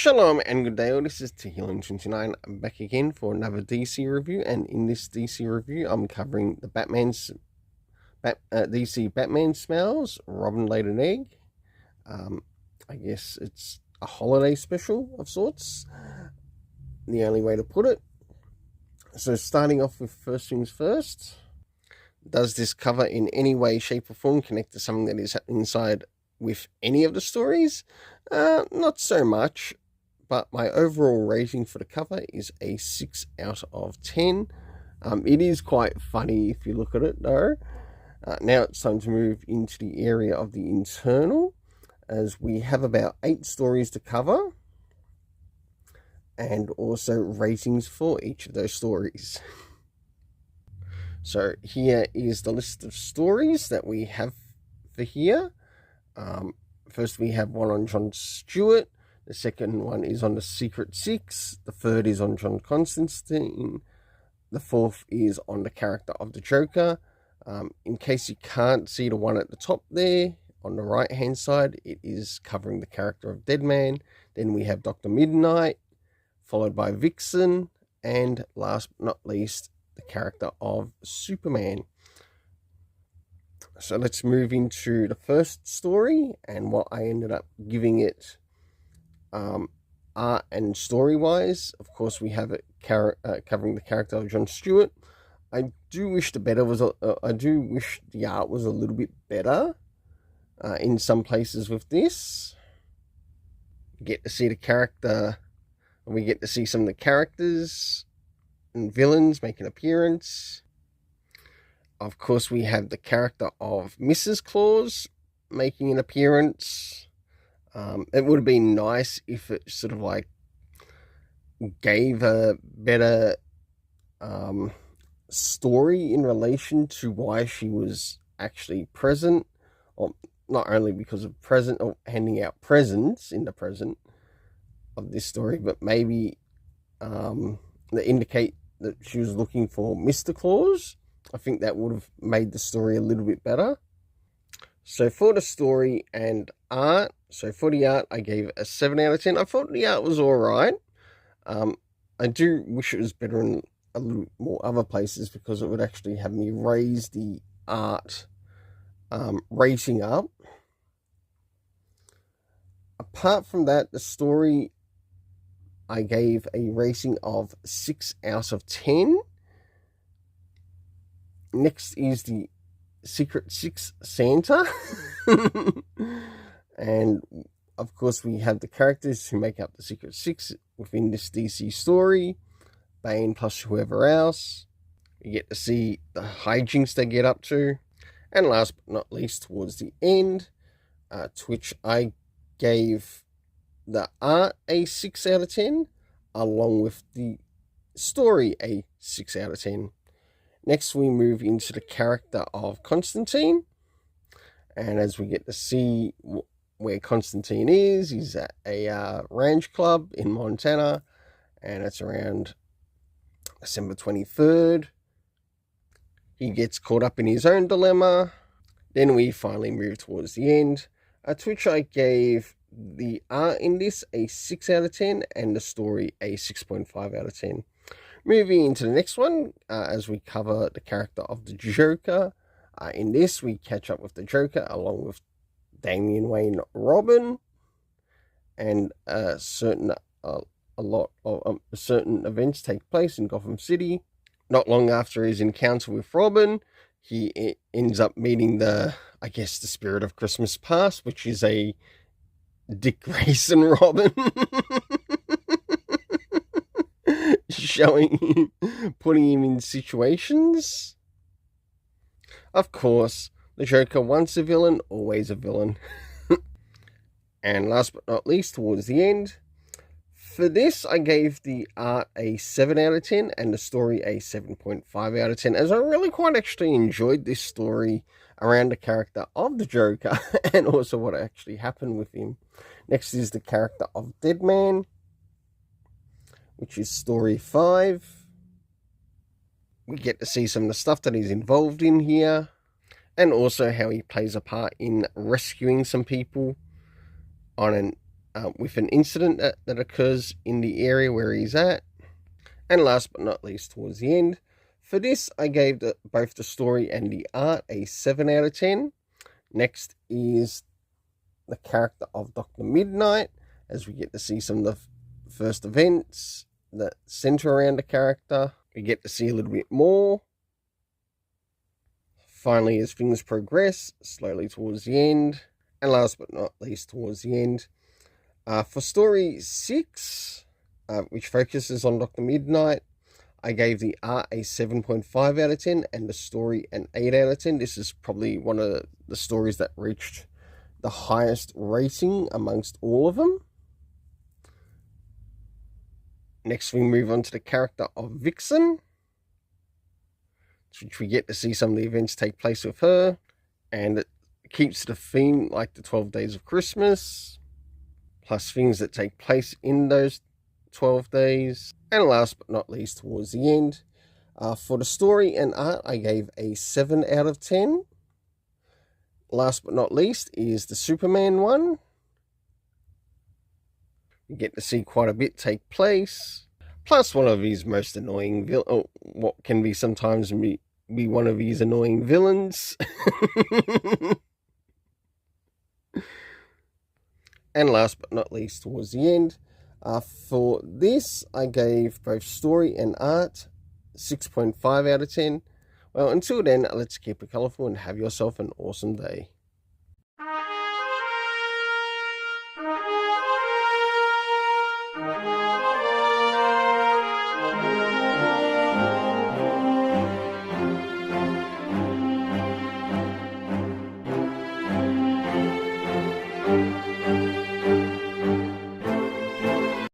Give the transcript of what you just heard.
Shalom and good day all, this is Tehillim29. I'm back again for another DC review, and in this DC review I'm covering the DC Batman Smells, Robin Laid an Egg. I guess it's a holiday special of sorts, the only way to put it. So starting off with first things first, does this cover in any way, shape or form connect to something that is happening inside with any of the stories? Not so much, but my overall rating for the cover is a 6 out of 10. It is quite funny if you look at it though. Now it's time to move into the area of the internal, as we have about 8 stories to cover, and also ratings for each of those stories. So here is the list of stories that we have for here. First we have one on John Stewart, the second one is on the Secret Six, the third is on John Constantine, the fourth is on the character of the Joker. In case you can't see the one at the top there, on the right hand side, it is covering the character of Deadman. Then we have Dr. Midnight, followed by Vixen, and last but not least, the character of Superman. So let's move into the first story and what I ended up giving it art and story-wise. Of course, we have it covering the character of John Stewart. I do wish the art was a little bit better in some places with this. We get to see the character, and we get to see some of the characters and villains make an appearance. Of course, we have the character of Mrs. Claus making an appearance. It would have been nice if it sort of like gave a better story in relation to why she was actually present, or not only because of present or handing out presents in the present of this story, but maybe that indicate that she was looking for Mr. Claus. I think that would have made the story a little bit better. So for the story and art, for the art, I gave it a 7 out of 10. I thought the art was alright. I do wish it was better in a little more other places, because it would actually have me raise the art rating up. Apart from that, the story, I gave a rating of 6 out of 10. Next is the Secret Six Santa. And of course we have the characters who make up the Secret Six within this DC story. Bane plus whoever else. You get to see the hijinks they get up to. And last but not least, towards the end, to which I gave the art a 6 out of 10, along with the story a 6 out of 10. Next, we move into the character of Constantine. And as we get to see where Constantine is, he's at a ranch club in Montana. And it's around December 23rd. He gets caught up in his own dilemma. Then we finally move towards the end, to which I gave the art in this a 6 out of 10 and the story a 6.5 out of 10. Moving into the next one, as we cover the character of the Joker. In this, we catch up with the Joker along with Damian Wayne Robin, and certain events take place in Gotham City. Not long after his encounter with Robin, he ends up meeting the spirit of Christmas past, which is a Dick Grayson Robin. Showing him, putting him in situations. Of course, the Joker, once a villain, always a villain. And last but not least, towards the end, for this, I gave the art a 7 out of 10 and the story a 7.5 out of 10, as I really quite actually enjoyed this story around the character of the Joker and also what actually happened with him. Next is the character of Deadman, which is story 5. We get to see some of the stuff that he's involved in here, and also how he plays a part in rescuing some people on with an incident that occurs in the area where he's at. And last but not least, towards the end, for this, I gave both the story and the art a 7 out of 10. Next is the character of Dr. Midnight, as we get to see some of the first events that center around the character. We get to see a little bit more. Finally, as things progress, slowly towards the end. And last but not least, towards the end, for story 6, which focuses on Dr. Midnight, I gave the art a 7.5 out of 10 and the story an 8 out of 10. This is probably one of the stories that reached the highest rating amongst all of them. Next, we move on to the character of Vixen, which we get to see some of the events take place with her, and it keeps the theme like the 12 Days of Christmas, plus things that take place in those 12 days. And last but not least, towards the end, for the story and art, I gave a 7 out of 10. Last but not least is the Superman one. You get to see quite a bit take place, plus one of his most annoying what can be sometimes be one of his annoying villains. And last but not least, towards the end, for this, I gave both story and art 6.5 out of 10. Well, until then, let's keep it colourful and have yourself an awesome day.